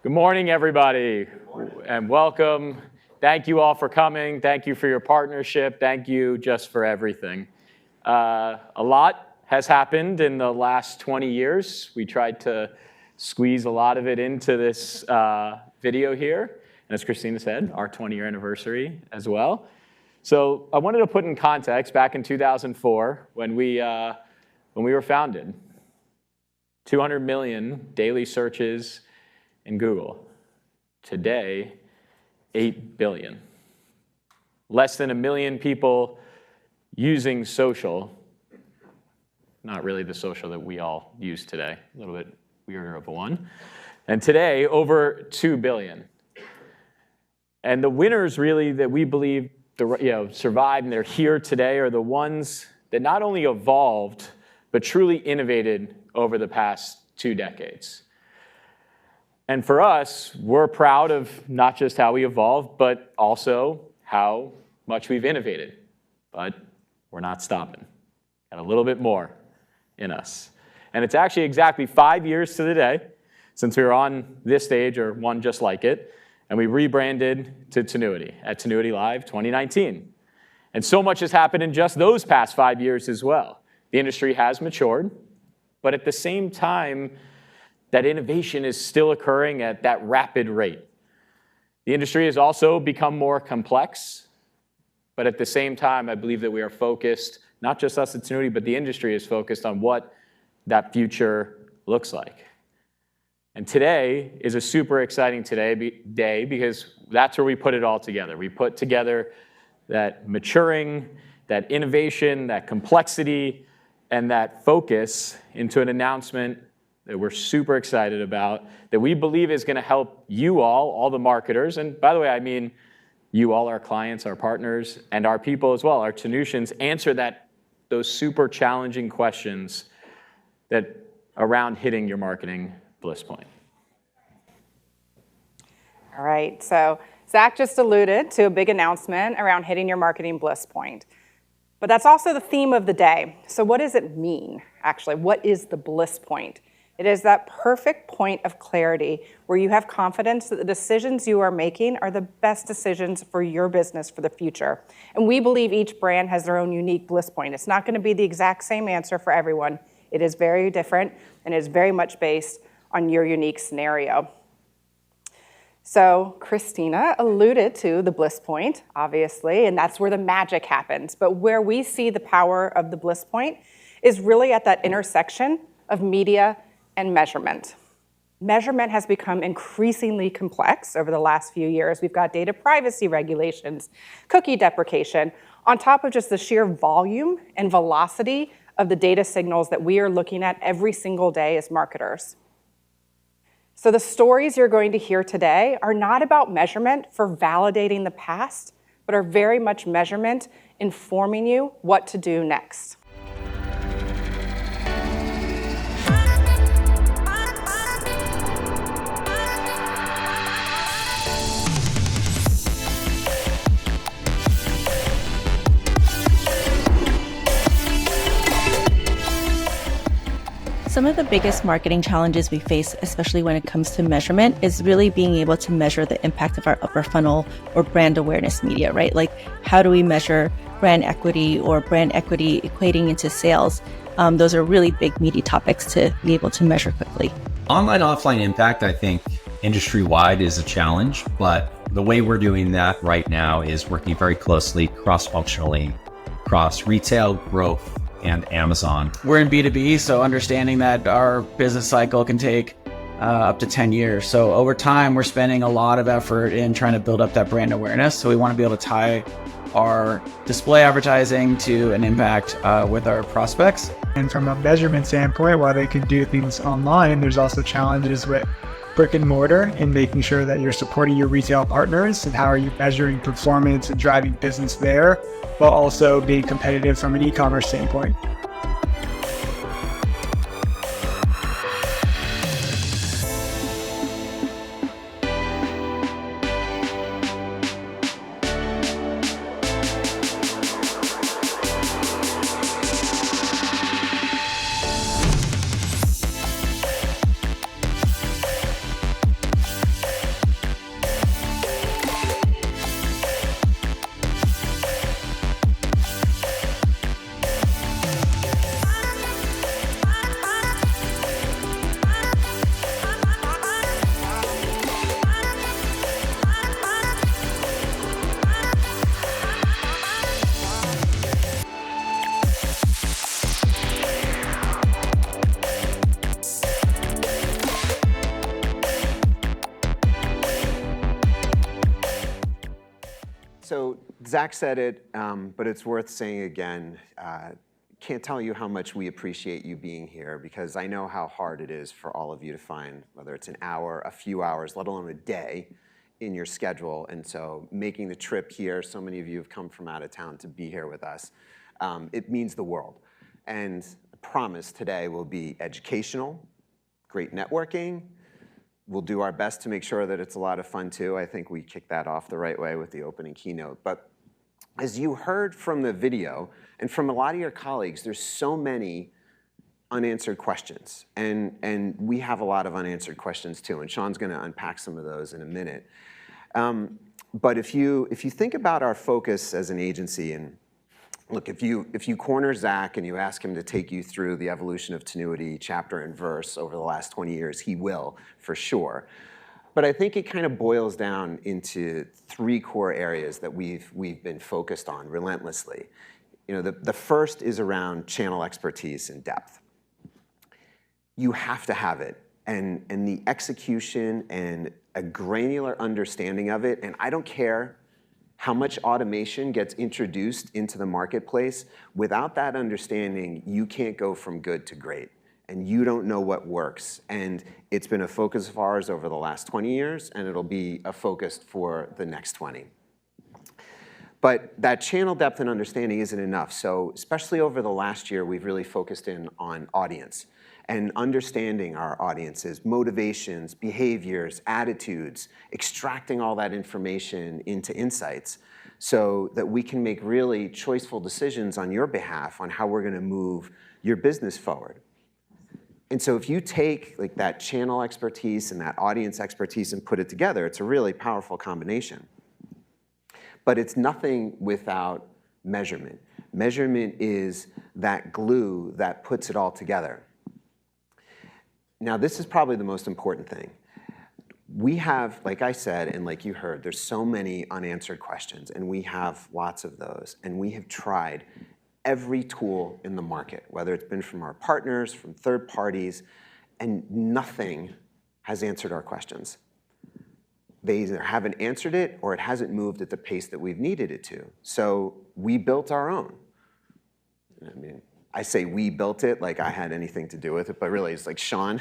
Good morning, everybody, and welcome. Thank you all for coming. Thank you for your partnership. Thank you just for everything. A lot has happened in the last 20 years. We tried to squeeze a lot of it into this video here. And as Christina said, our 20-year anniversary as well. So I wanted to put in context back in 2004 when we were founded. 200 million daily searches in Google. Today, 8 billion. Less than 1 million people using social. Not really the social that we all use today. A little bit weirder of a one. And today, over 2 billion. And the winners really that we believe survived and they're here today are the ones that not only evolved, but truly innovated over the past 2 decades. And for us, we're proud of not just how we evolved, but also how much we've innovated. But we're not stopping. Got a little bit more in us. And it's actually exactly 5 years to the day since we were on this stage, or one just like it, and we rebranded to Tinuiti at Tinuiti Live 2019. And so much has happened in just those past 5 years as well. The industry has matured, but at the same time, that innovation is still occurring at that rapid rate. The industry has also become more complex, but at the same time, I believe that we are focused, not just us at Tinuiti, but the industry is focused on what that future looks like. And today is a super exciting day because that's where we put it all together. We put together that maturing, that innovation, that complexity, and that focus into an announcement that we're super excited about, that we believe is going to help you all the marketers, and by the way, I mean you all, our clients, our partners, and our people as well, our Tinuitians, answer those super challenging questions that around hitting your marketing bliss point. All right, so Zach just alluded to a big announcement around hitting your marketing bliss point. But that's also the theme of the day. So what does it mean, actually? What is the bliss point? It is that perfect point of clarity where you have confidence that the decisions you are making are the best decisions for your business for the future. And we believe each brand has their own unique bliss point. It's not going to be the exact same answer for everyone. It is very different, and it is very much based on your unique scenario. So Christina alluded to the bliss point, obviously, and that's where the magic happens. But where we see the power of the bliss point is really at that intersection of media and measurement. Measurement has become increasingly complex over the last few years. We've got data privacy regulations, cookie deprecation, on top of just the sheer volume and velocity of the data signals that we are looking at every single day as marketers. So the stories you're going to hear today are not about measurement for validating the past, but are very much measurement informing you what to do next. Some of the biggest marketing challenges we face, especially when it comes to measurement, is really being able to measure the impact of our upper funnel or brand awareness media, right? Like, how do we measure brand equity or brand equity equating into sales? Those are really big, meaty topics to be able to measure quickly. Online, offline impact, I think, industry-wide is a challenge, but the way we're doing that right now is working very closely, cross-functionally, across retail, growth, and Amazon. We're in B2B, so understanding that our business cycle can take up to 10 years. So over time, we're spending a lot of effort in trying to build up that brand awareness. So we want to be able to tie our display advertising to an impact with our prospects. And from a measurement standpoint, while they can do things online, there's also challenges with brick and mortar and making sure that you're supporting your retail partners and how are you measuring performance and driving business there, while also being competitive from an e-commerce standpoint. Zach said it, but it's worth saying again. Can't tell you how much we appreciate you being here, because I know how hard it is for all of you to find, whether it's an hour, a few hours, let alone a day in your schedule. And so making the trip here, so many of you have come from out of town to be here with us. It means the world. And I promise today will be educational, great networking. We'll do our best to make sure that it's a lot of fun too. I think we kicked that off the right way with the opening keynote. But as you heard from the video and from a lot of your colleagues, there's so many unanswered questions. And we have a lot of unanswered questions too. And Sean's going to unpack some of those in a minute. But if you think about our focus as an agency, and look, if you corner Zach and you ask him to take you through the evolution of Tinuiti chapter and verse over the last 20 years, he will, for sure. But I think it kind of boils down into three core areas that we've been focused on relentlessly. You know, the first is around channel expertise and depth. You have to have it, and the execution and a granular understanding of it. And I don't care how much automation gets introduced into the marketplace. Without that understanding, you can't go from good to great. And you don't know what works. And it's been a focus of ours over the last 20 years, and it'll be a focus for the next 20. But that channel depth and understanding isn't enough. So especially over the last year, we've really focused in on audience and understanding our audiences, motivations, behaviors, attitudes, extracting all that information into insights so that we can make really choiceful decisions on your behalf on how we're going to move your business forward. And so if you take like that channel expertise and that audience expertise and put it together, it's a really powerful combination. But it's nothing without measurement. Measurement is that glue that puts it all together. Now, this is probably the most important thing. We have, like I said, and like you heard, there's so many unanswered questions, and we have lots of those. And we have tried every tool in the market, whether it's been from our partners, from third parties, and nothing has answered our questions. They either haven't answered it or it hasn't moved at the pace that we've needed it to. So we built our own. I mean, I say we built it like I had anything to do with it, but really it's like Sean.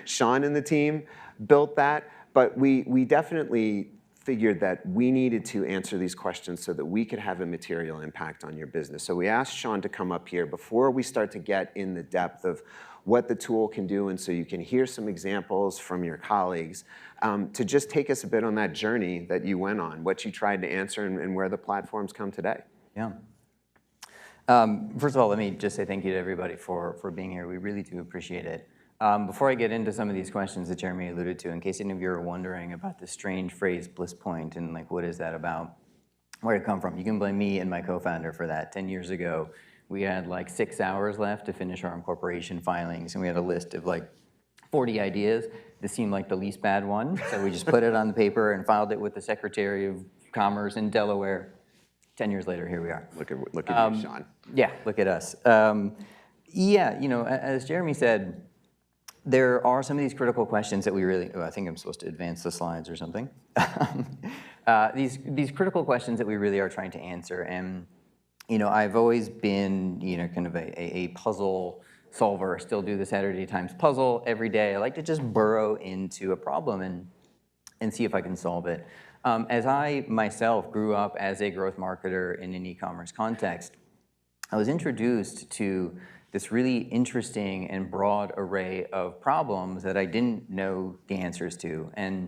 Sean and the team built that, but we definitely figured that we needed to answer these questions so that we could have a material impact on your business. So we asked Sean to come up here before we start to get in the depth of what the tool can do, and so you can hear some examples from your colleagues, to just take us a bit on that journey that you went on, what you tried to answer, and where the platforms come today. Yeah. First of all, let me just say thank you to everybody for being here. We really do appreciate it. Before I get into some of these questions that Jeremy alluded to, in case any of you are wondering about the strange phrase Bliss Point and like what is that about, where did it come from? You can blame me and my co-founder for that. 10 years ago, we had like 6 hours left to finish our incorporation filings, and we had a list of like 40 ideas. This seemed like the least bad one, so we just put it on the paper and filed it with the Secretary of Commerce in Delaware. 10 years later, here we are. Look at you, Sean. Yeah, look at us. Yeah, you know, as Jeremy said, there are some of these critical questions that we really, I think I'm supposed to advance the slides or something. These critical questions that we really are trying to answer. And, you know, I've always been, you know, kind of a puzzle solver. Still do the Saturday Times puzzle every day. I like to just burrow into a problem and see if I can solve it. As I myself grew up as a growth marketer in an e-commerce context, I was introduced to this really interesting and broad array of problems that I didn't know the answers to. And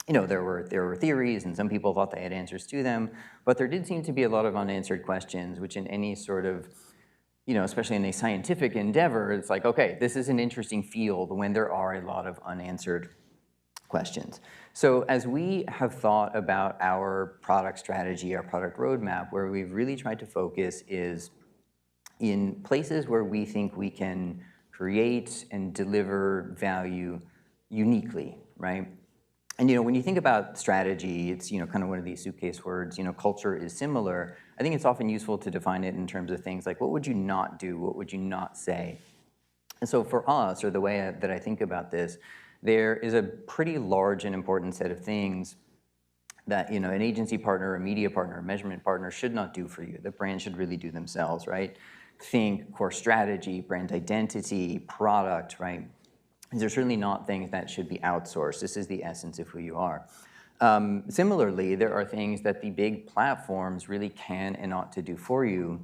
you know, there were theories, and some people thought they had answers to them, but there did seem to be a lot of unanswered questions, which in any sort of, you know, especially in a scientific endeavor, it's like, okay, this is an interesting field when there are a lot of unanswered questions. So as we have thought about our product strategy, our product roadmap, where we've really tried to focus is in places where we think we can create and deliver value uniquely, right? And you know, when you think about strategy, it's, you know, kind of one of these suitcase words, you know, culture is similar. I think it's often useful to define it in terms of things like, what would you not do? What would you not say? And so for us, or the way that I think about this, there is a pretty large and important set of things that an agency partner, a media partner, a measurement partner should not do for you. The brand should really do themselves, right? Think core strategy, brand identity, product, right? These are certainly not things that should be outsourced. This is the essence of who you are. Similarly, there are things that the big platforms really can and ought to do for you,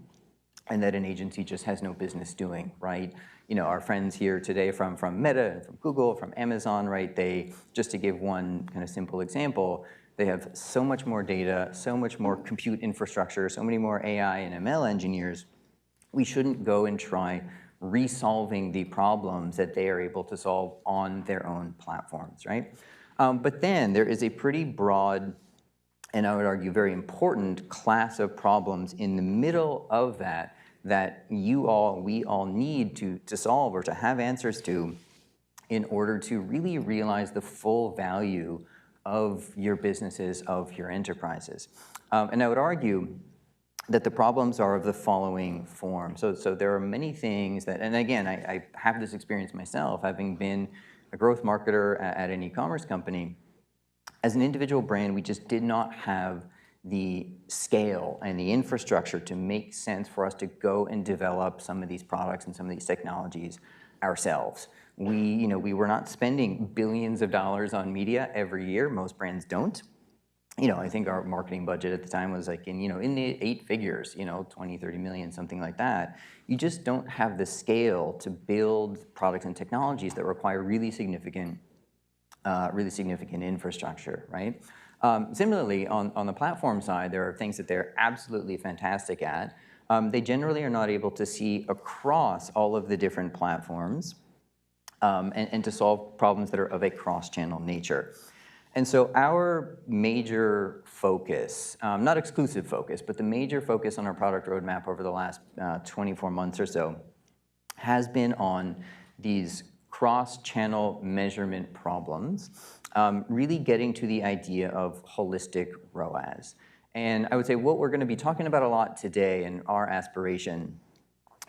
and that an agency just has no business doing, right? Our friends here today from Meta and from Google, from Amazon, right? They, just to give one kind of simple example, they have so much more data, so much more compute infrastructure, so many more AI and ML engineers. We shouldn't go and try resolving the problems that they are able to solve on their own platforms, right? But then there is a pretty broad, and I would argue very important, class of problems in the middle of that we all need to solve or to have answers to in order to really realize the full value of your businesses, of your enterprises. And I would argue that the problems are of the following form. So there are many things that, and again, I have this experience myself, having been a growth marketer at an e-commerce company. As an individual brand, we just did not have the scale and the infrastructure to make sense for us to go and develop some of these products and some of these technologies ourselves. We were not spending billions of dollars on media every year. Most brands don't. I think our marketing budget at the time was like in the 8 figures, 20, 30 million, something like that. You just don't have the scale to build products and technologies that require really significant infrastructure, right? Similarly, on the platform side, there are things that they're absolutely fantastic at. They generally are not able to see across all of the different platforms and to solve problems that are of a cross-channel nature. And so our major focus, not exclusive focus, but the major focus on our product roadmap over the last 24 months or so has been on these cross-channel measurement problems, really getting to the idea of holistic ROAS. And I would say what we're going to be talking about a lot today, and our aspiration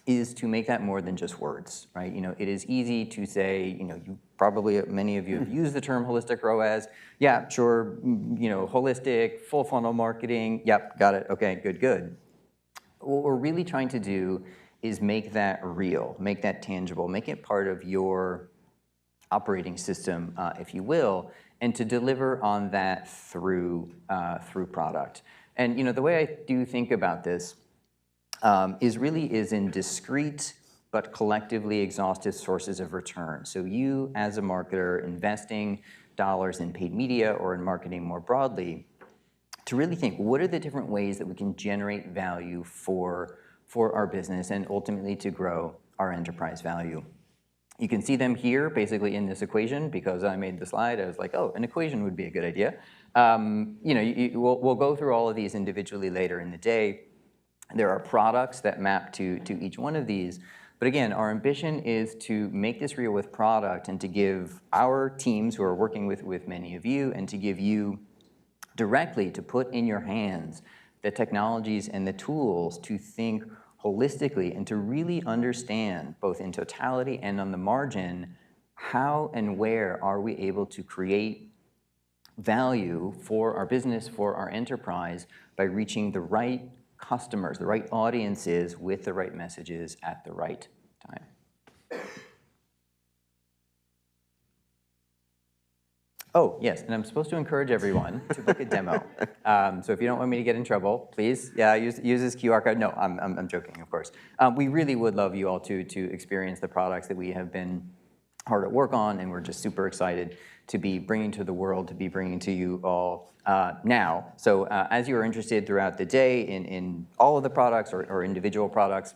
is to make that more than just words, right? It is easy to say, many of you have used the term holistic ROAS. Yeah, sure, holistic, full funnel marketing. Yep, got it. Okay, good. What we're really trying to do is make that real, make that tangible, make it part of your operating system, if you will, and to deliver on that through product. And the way I do think about this is in discrete but collectively exhaustive sources of return. So you, as a marketer, investing dollars in paid media or in marketing more broadly, to really think, what are the different ways that we can generate value for our business and ultimately to grow our enterprise value? You can see them here, basically in this equation, because I made the slide. I was like, oh, an equation would be a good idea. We'll go through all of these individually later in the day. There are products that map to each one of these. But again, our ambition is to make this real with product and to give our teams who are working with many of you and to give you directly to put in your hands the technologies and the tools to think holistically and to really understand, both in totality and on the margin, how and where are we able to create value for our business, for our enterprise, by reaching the right customers, the right audiences with the right messages at the right time. Oh, yes, and I'm supposed to encourage everyone to book a demo. So if you don't want me to get in trouble, please, use this QR code. No, I'm joking, of course. We really would love you all to experience the products that we have been hard at work on, and we're just super excited to be bringing to the world, to be bringing to you all now. So as you are interested throughout the day in all of the products or individual products,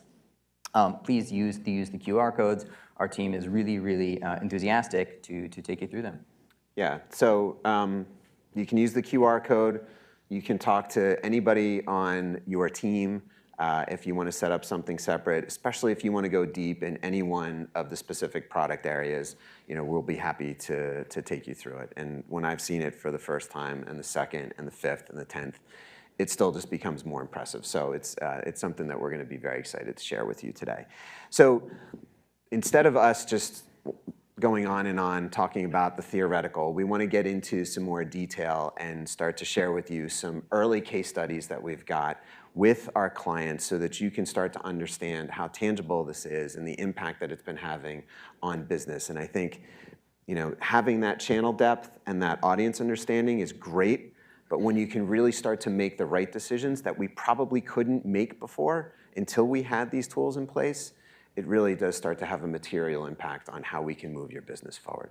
please use the QR codes. Our team is really enthusiastic to take you through them. Yeah, so you can use the QR code. You can talk to anybody on your team if you want to set up something separate, especially if you want to go deep in any one of the specific product areas. We'll be happy to take you through it. And when I've seen it for the first time and the second and the fifth and the 10th, it still just becomes more impressive. So it's something that we're going to be very excited to share with you today. So instead of us just going on and on talking about the theoretical. We want to get into some more detail and start to share with you some early case studies that we've got with our clients so that you can start to understand how tangible this is and the impact that it's been having on business. And I think, having that channel depth and that audience understanding is great, but when you can really start to make the right decisions that we probably couldn't make before until we had these tools in place, it really does start to have a material impact on how we can move your business forward.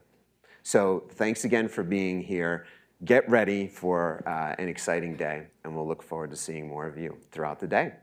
So thanks again for being here. Get ready for an exciting day, and we'll look forward to seeing more of you throughout the day.